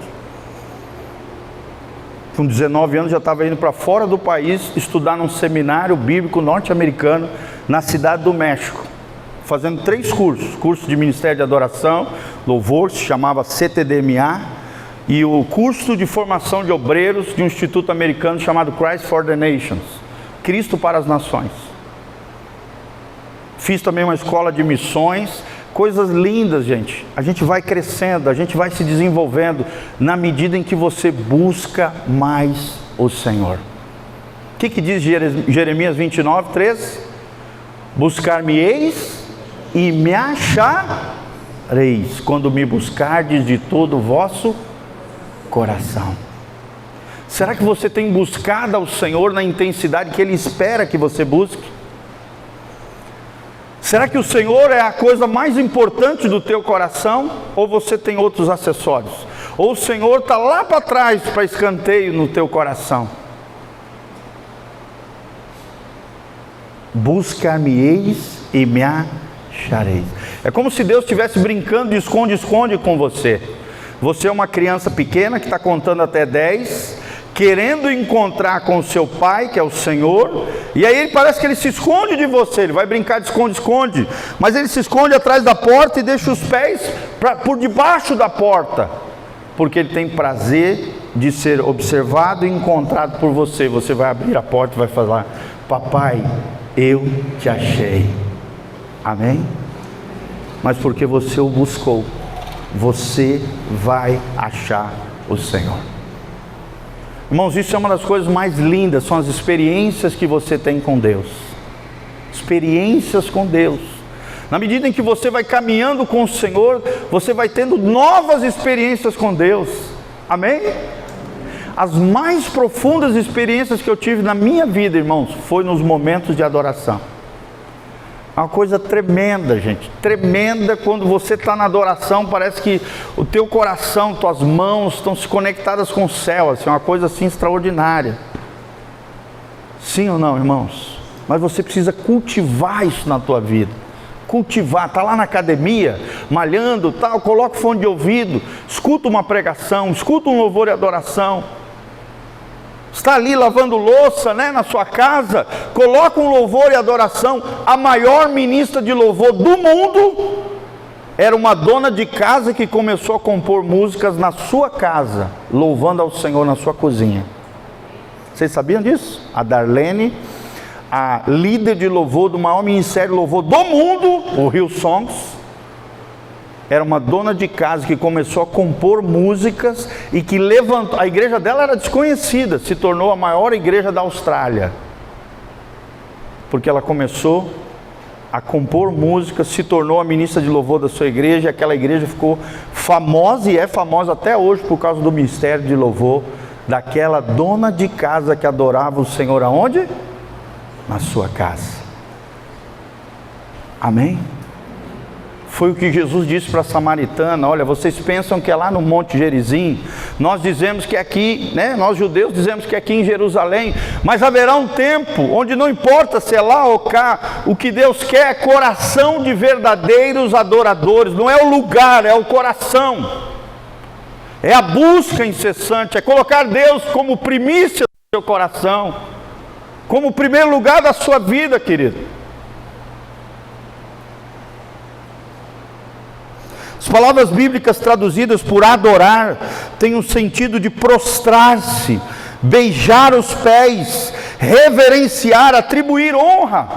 Com 19 anos já estava indo para fora do país estudar num seminário bíblico norte-americano na cidade do México, fazendo 3 cursos: curso de Ministério de Adoração, Louvor, se chamava CTDMA, e o curso de formação de obreiros de um instituto americano chamado Christ for the Nations, Cristo para as Nações. Fiz também uma escola de missões, coisas lindas, gente. A gente vai crescendo, a gente vai se desenvolvendo na medida em que você busca mais o Senhor. O que diz Jeremias 29, 13? Buscar-me-eis e me achareis, quando me buscardes de todo o vosso coração. Será que você tem buscado ao Senhor na intensidade que Ele espera que você busque? Será que o Senhor é a coisa mais importante do teu coração? Ou você tem outros acessórios? Ou o Senhor está lá para trás, para escanteio no teu coração? Buscar-me-eis e me achareis. É como se Deus estivesse brincando de esconde-esconde com você. Você é uma criança pequena que está contando até 10, querendo encontrar com o seu pai, que é o Senhor, e aí ele parece que ele se esconde de você. Ele vai brincar de esconde-esconde, mas ele se esconde atrás da porta e deixa os pés por debaixo da porta, porque ele tem prazer de ser observado e encontrado por você. Você vai abrir a porta e vai falar: papai, eu te achei. Amém? Mas porque você o buscou, você vai achar o Senhor. Irmãos, isso é uma das coisas mais lindas, são as experiências que você tem com Deus. Experiências com Deus. Na medida em que você vai caminhando com o Senhor, você vai tendo novas experiências com Deus. Amém? As mais profundas experiências que eu tive na minha vida, irmãos, foi nos momentos de adoração. É uma coisa tremenda, gente, tremenda. Quando você está na adoração, parece que o teu coração, tuas mãos estão se conectadas com o céu, assim, uma coisa assim extraordinária. Sim ou não, irmãos? Mas você precisa cultivar isso na tua vida. Cultivar, está lá na academia, malhando, tal, coloca o fone de ouvido, escuta uma pregação, escuta um louvor e adoração. Está ali lavando louça, né, na sua casa, coloca um louvor e adoração. A maior ministra de louvor do mundo era uma dona de casa que começou a compor músicas na sua casa, louvando ao Senhor na sua cozinha. Vocês sabiam disso? A Darlene, a líder de louvor do maior ministério de louvor do mundo, o Hillsongs, era uma dona de casa que começou a compor músicas e que levantou. A igreja dela era desconhecida, se tornou a maior igreja da Austrália, porque ela começou a compor música, se tornou a ministra de louvor da sua igreja. Aquela igreja ficou famosa e é famosa até hoje por causa do ministério de louvor daquela dona de casa que adorava o Senhor aonde? Na sua casa. Amém? Foi o que Jesus disse para a samaritana: olha, vocês pensam que é lá no Monte Gerizim, nós dizemos que é aqui, né? Nós judeus dizemos que é aqui em Jerusalém, mas haverá um tempo onde não importa se é lá ou cá, o que Deus quer é coração de verdadeiros adoradores. Não é o lugar, é o coração, é a busca incessante, é colocar Deus como primícia do seu coração, como primeiro lugar da sua vida, querido. As palavras bíblicas traduzidas por adorar têm o sentido de prostrar-se, beijar os pés, reverenciar, atribuir honra.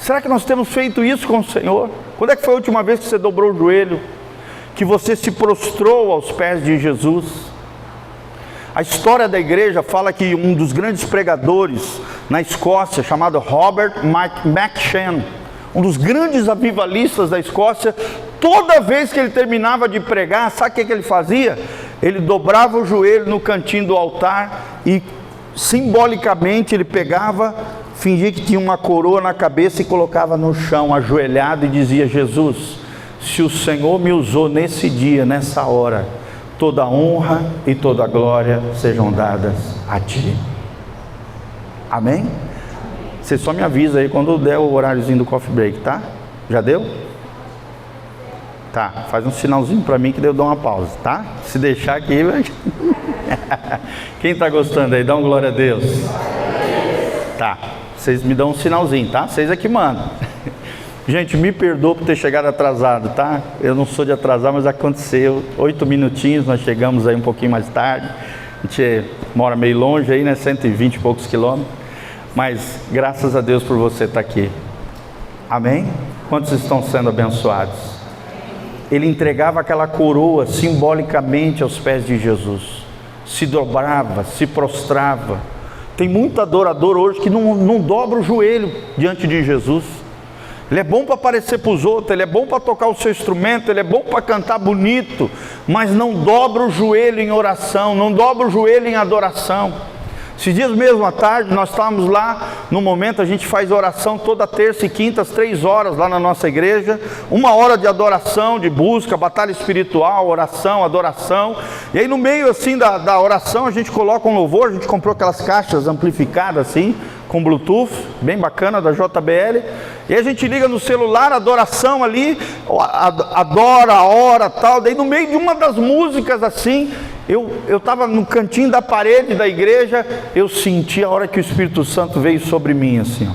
Será que nós temos feito isso com o Senhor? Quando é que foi a última vez que você dobrou o joelho, que você se prostrou aos pés de Jesus? A história da igreja fala que um dos grandes pregadores na Escócia, chamado Robert McCheyne, um dos grandes avivalistas da Escócia, toda vez que ele terminava de pregar, sabe o que ele fazia? Ele dobrava o joelho no cantinho do altar e simbolicamente ele pegava, fingia que tinha uma coroa na cabeça e colocava no chão, ajoelhado, e dizia: Jesus, se o Senhor me usou nesse dia, nessa hora, toda a honra e toda a glória sejam dadas a Ti. Amém? Você só me avisa aí quando der o horáriozinho do coffee break, tá? Já deu? Tá, faz um sinalzinho para mim que eu dou uma pausa, tá? Se deixar aqui... Quem está gostando aí, dá um glória a Deus. Tá, vocês me dão um sinalzinho, tá? Vocês aqui mandam. Gente, me perdoa por ter chegado atrasado, tá? Eu não sou de atrasar, mas aconteceu. 8 minutinhos, nós chegamos aí um pouquinho mais tarde. A gente mora meio longe aí, né? 120 e poucos quilômetros. Mas graças a Deus por você estar aqui. Amém? Quantos estão sendo abençoados? Ele entregava aquela coroa simbolicamente aos pés de Jesus, se dobrava, se prostrava. Tem muito adorador hoje que não dobra o joelho diante de Jesus. Ele é bom para aparecer para os outros, ele é bom para tocar o seu instrumento, ele é bom para cantar bonito, mas não dobra o joelho em oração, não dobra o joelho em adoração. Esses dias mesmo à tarde, nós estávamos lá, no momento a gente faz oração toda terça e quinta, às 3 horas lá na nossa igreja, 1 hora de adoração, de busca, batalha espiritual, oração, adoração, e aí no meio assim da oração a gente coloca um louvor. A gente comprou aquelas caixas amplificadas assim, com Bluetooth, bem bacana, da JBL, e a gente liga no celular, adoração ali, adora, ora, tal, daí no meio de uma das músicas assim, eu estava no cantinho da parede da igreja, eu senti a hora que o Espírito Santo veio sobre mim assim, ó.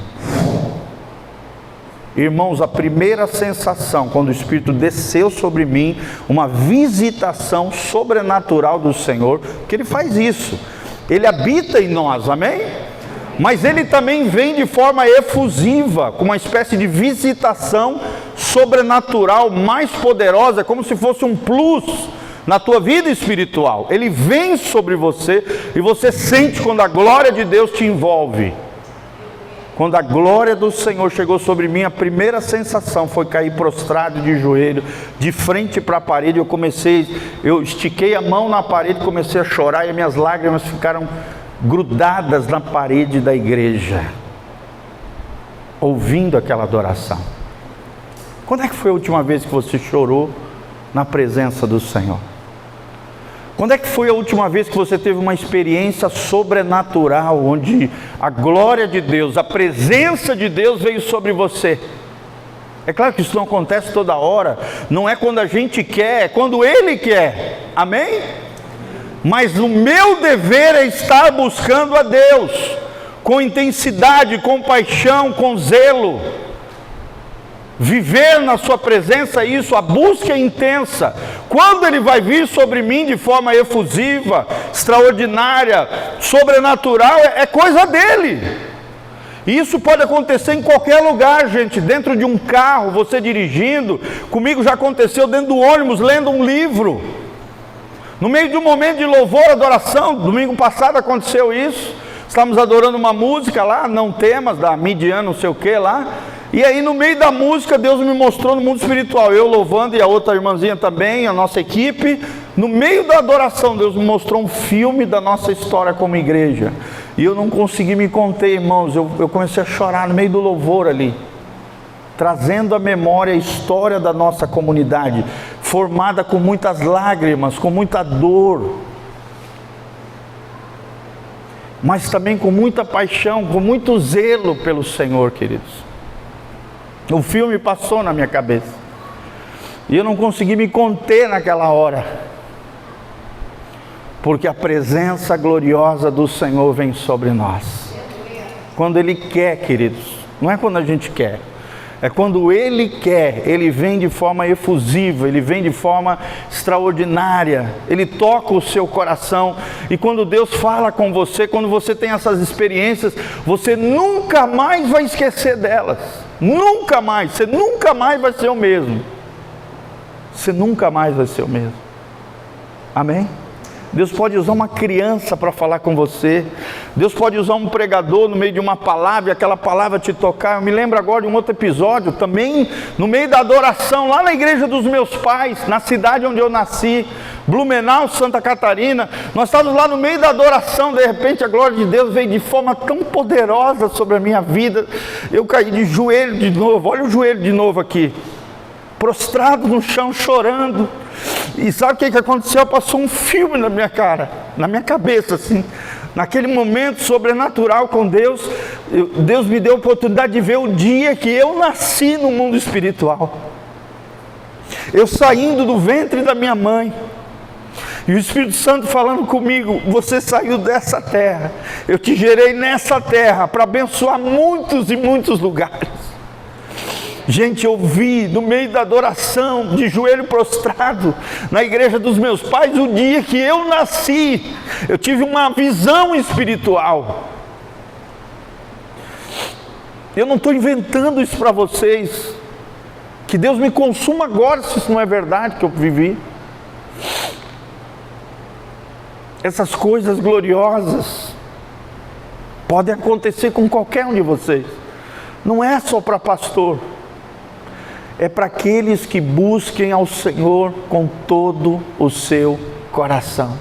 Irmãos, a primeira sensação, quando o Espírito desceu sobre mim, uma visitação sobrenatural do Senhor, porque Ele faz isso, Ele habita em nós, amém? Mas Ele também vem de forma efusiva, com uma espécie de visitação sobrenatural, mais poderosa, como se fosse um plus na tua vida espiritual. Ele vem sobre você e você sente quando a glória de Deus te envolve. Quando a glória do Senhor chegou sobre mim, a primeira sensação foi cair prostrado de joelho, de frente para a parede. Eu estiquei a mão na parede, comecei a chorar, e minhas lágrimas ficaram grudadas na parede da igreja, ouvindo aquela adoração. Quando é que foi a última vez que você chorou na presença do Senhor? Quando é que foi a última vez que você teve uma experiência sobrenatural, onde a glória de Deus, a presença de Deus veio sobre você? É claro que isso não acontece toda hora, não é quando a gente quer, é quando Ele quer, amém? Mas o meu dever é estar buscando a Deus, com intensidade, com paixão, com zelo, viver na sua presença. Isso, a busca é intensa. Quando Ele vai vir sobre mim de forma efusiva, extraordinária, sobrenatural, é coisa dEle. E isso pode acontecer em qualquer lugar, gente. Dentro de um carro, você dirigindo. Comigo já aconteceu dentro do ônibus, lendo um livro, no meio de um momento de louvor, adoração. Domingo passado aconteceu isso. Estávamos adorando uma música lá, Não Temas, da Midian, não sei o que lá. E aí no meio da música Deus me mostrou no mundo espiritual, eu louvando e a outra irmãzinha também, a nossa equipe, no meio da adoração Deus me mostrou um filme da nossa história como igreja, e eu não consegui me conter, irmãos, eu comecei a chorar no meio do louvor ali, trazendo à memória a história da nossa comunidade, formada com muitas lágrimas, com muita dor, mas também com muita paixão, com muito zelo pelo Senhor, queridos. O filme passou na minha cabeça, e eu não consegui me conter naquela hora, porque a presença gloriosa do Senhor vem sobre nós, quando Ele quer, queridos, não é quando a gente quer, é quando Ele quer, Ele vem de forma efusiva, Ele vem de forma extraordinária, Ele toca o seu coração, e quando Deus fala com você, quando você tem essas experiências, você nunca mais vai esquecer delas, nunca mais, você nunca mais vai ser o mesmo, você nunca mais vai ser o mesmo, amém? Deus pode usar uma criança para falar com você, Deus pode usar um pregador no meio de uma palavra, e aquela palavra te tocar. Eu me lembro agora de um outro episódio, também no meio da adoração, lá na igreja dos meus pais, na cidade onde eu nasci, Blumenau, Santa Catarina. Nós estávamos lá no meio da adoração, de repente a glória de Deus veio de forma tão poderosa sobre a minha vida, eu caí de joelho de novo, olha o joelho de novo aqui, prostrado no chão, chorando. E sabe o que aconteceu? Passou um filme na minha cara, na minha cabeça, assim, naquele momento sobrenatural com Deus. Deus me deu a oportunidade de ver o dia que eu nasci no mundo espiritual, eu saindo do ventre da minha mãe, e o Espírito Santo falando comigo: você saiu dessa terra, eu te gerei nessa terra para abençoar muitos e muitos lugares. Gente, eu vi no meio da adoração, de joelho prostrado, na igreja dos meus pais, o dia que eu nasci, eu tive uma visão espiritual. Eu não estou inventando isso para vocês, que Deus me consuma agora se isso não é verdade que eu vivi. Essas coisas gloriosas podem acontecer com qualquer um de vocês, não é só para pastor, é para aqueles que busquem ao Senhor com todo o seu coração.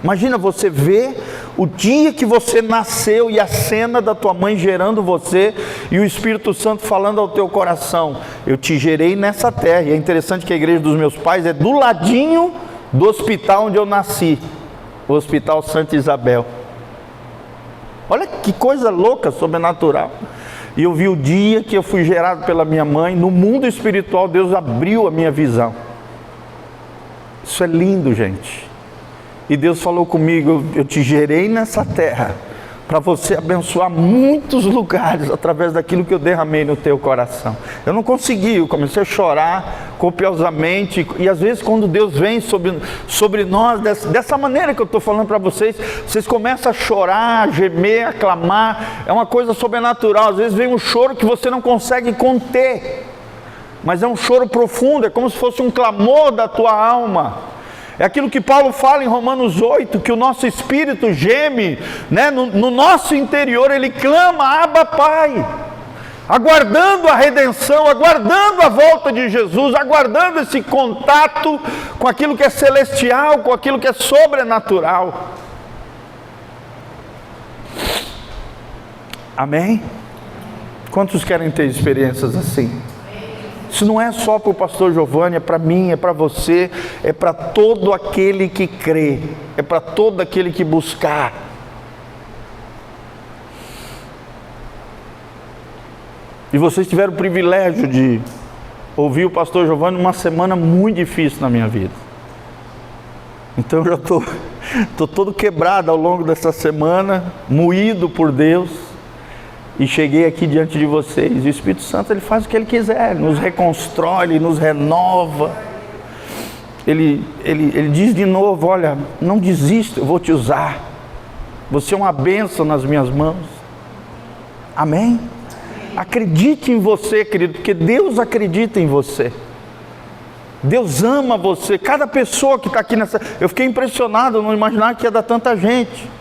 Imagina você ver o dia que você nasceu e a cena da tua mãe gerando você e o Espírito Santo falando ao teu coração: eu te gerei nessa terra. E é interessante que a igreja dos meus pais é do ladinho do hospital onde eu nasci, o Hospital Santa Isabel. Olha que coisa louca, sobrenatural. E eu vi o dia que eu fui gerado pela minha mãe, no mundo espiritual Deus abriu a minha visão. Isso é lindo, gente. E Deus falou comigo: eu te gerei nessa terra para você abençoar muitos lugares através daquilo que eu derramei no teu coração. Eu não consegui, eu comecei a chorar copiosamente, e às vezes quando Deus vem sobre nós, dessa maneira que eu estou falando para vocês, vocês começam a chorar, a gemer, a clamar, é uma coisa sobrenatural. Às vezes vem um choro que você não consegue conter, mas é um choro profundo, é como se fosse um clamor da tua alma. É aquilo que Paulo fala em Romanos 8, que o nosso espírito geme, né? No nosso interior ele clama: Abba, Pai, aguardando a redenção, aguardando a volta de Jesus, aguardando esse contato com aquilo que é celestial, com aquilo que é sobrenatural. Amém? Quantos querem ter experiências assim? Isso não é só para o pastor Giovanni, é para mim, é para você, é para todo aquele que crê, é para todo aquele que buscar. E vocês tiveram o privilégio de ouvir o pastor Giovanni numa semana muito difícil na minha vida. Então eu já estou todo quebrado ao longo dessa semana, moído por Deus. E cheguei aqui diante de vocês, e o Espírito Santo ele faz o que Ele quiser, nos reconstrói, Ele nos renova, Ele diz de novo: olha, não desista, eu vou te usar, você é uma bênção nas minhas mãos. Amém? Acredite em você, querido, porque Deus acredita em você, Deus ama você. Cada pessoa que está aqui nessa... Eu fiquei impressionado, eu não imaginava que ia dar tanta gente.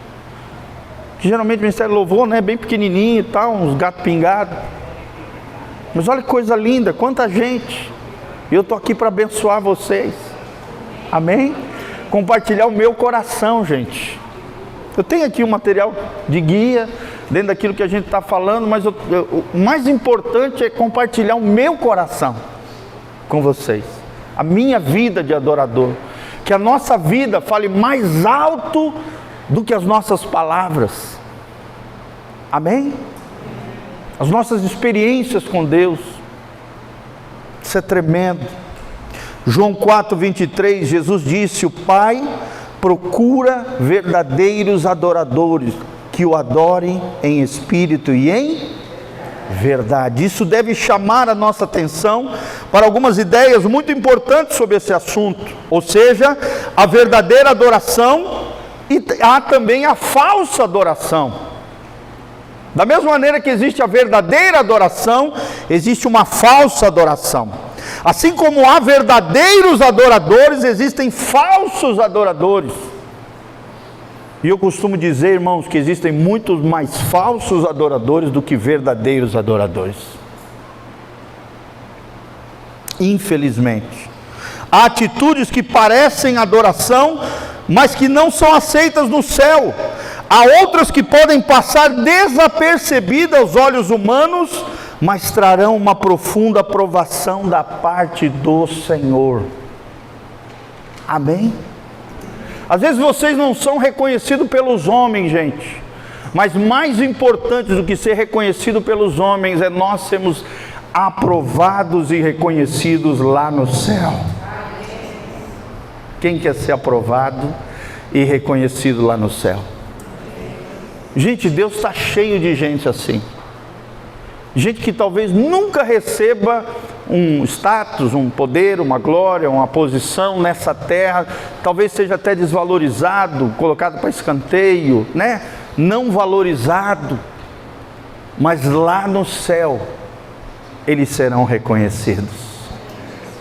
Que geralmente o Ministério do Louvor, né, bem pequenininho e tal, uns gatos pingados. Mas olha que coisa linda, quanta gente. E eu estou aqui para abençoar vocês. Amém? Compartilhar o meu coração, gente. Eu tenho aqui um material de guia, dentro daquilo que a gente está falando, mas o mais importante é compartilhar o meu coração com vocês. A minha vida de adorador. Que a nossa vida fale mais alto do que as nossas palavras. Amém? As nossas experiências com Deus. Isso é tremendo. João 4:23, Jesus disse: o Pai procura verdadeiros adoradores, que o adorem em espírito e em verdade. Isso deve chamar a nossa atenção para algumas ideias muito importantes sobre esse assunto. Ou seja, a verdadeira adoração e há também a falsa adoração. Da mesma maneira que existe a verdadeira adoração, existe uma falsa adoração. Assim como há verdadeiros adoradores, existem falsos adoradores. E eu costumo dizer, irmãos, que existem muitos mais falsos adoradores do que verdadeiros adoradores. Infelizmente. Há atitudes que parecem adoração, mas que não são aceitas no céu. Há outras que podem passar desapercebidas aos olhos humanos, mas trarão uma profunda aprovação da parte do Senhor. Amém? Às vezes vocês não são reconhecidos pelos homens, gente, mas mais importante do que ser reconhecido pelos homens é nós sermos aprovados e reconhecidos lá no céu. Quem quer ser aprovado e reconhecido lá no céu? Gente, Deus está cheio de gente assim. Gente que talvez nunca receba um status, um poder, uma glória, uma posição nessa terra, talvez seja até desvalorizado, colocado para escanteio, né? Não valorizado, mas lá no céu eles serão reconhecidos.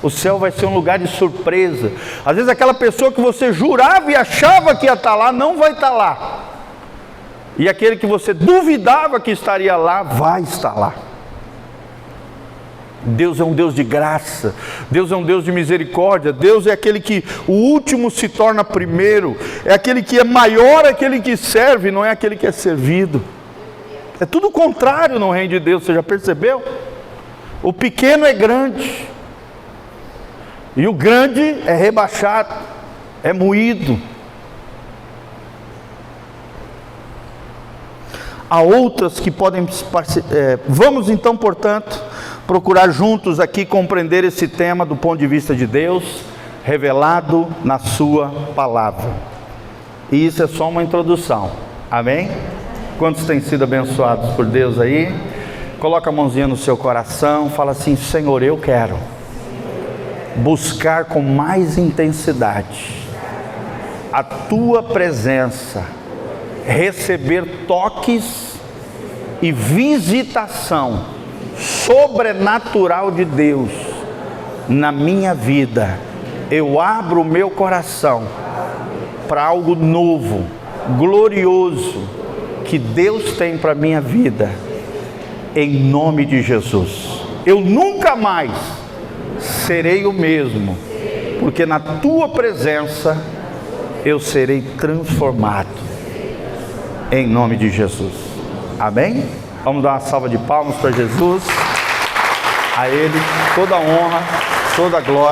O céu vai ser um lugar de surpresa. Às vezes aquela pessoa que você jurava e achava que ia estar lá, não vai estar lá. E aquele que você duvidava que estaria lá, vai estar lá. Deus é um Deus de graça, Deus é um Deus de misericórdia, Deus é aquele que o último se torna primeiro, é aquele que é maior, aquele que serve, não é aquele que é servido. É tudo o contrário no reino de Deus, você já percebeu? O pequeno é grande, e o grande é rebaixado, é moído. Há outras que podem... Vamos então, portanto, procurar juntos aqui compreender esse tema do ponto de vista de Deus, revelado na sua palavra. E isso é só uma introdução, amém? Quantos têm sido abençoados por Deus aí? Coloca a mãozinha no seu coração, fala assim: Senhor, eu quero buscar com mais intensidade a Tua presença, receber toques e visitação sobrenatural de Deus na minha vida. Eu abro o meu coração para algo novo, glorioso, que Deus tem para a minha vida, em nome de Jesus. Eu nunca mais serei o mesmo, porque na Tua presença eu serei transformado, em nome de Jesus. Amém? Vamos dar uma salva de palmas para Jesus. A Ele toda a honra, toda a glória.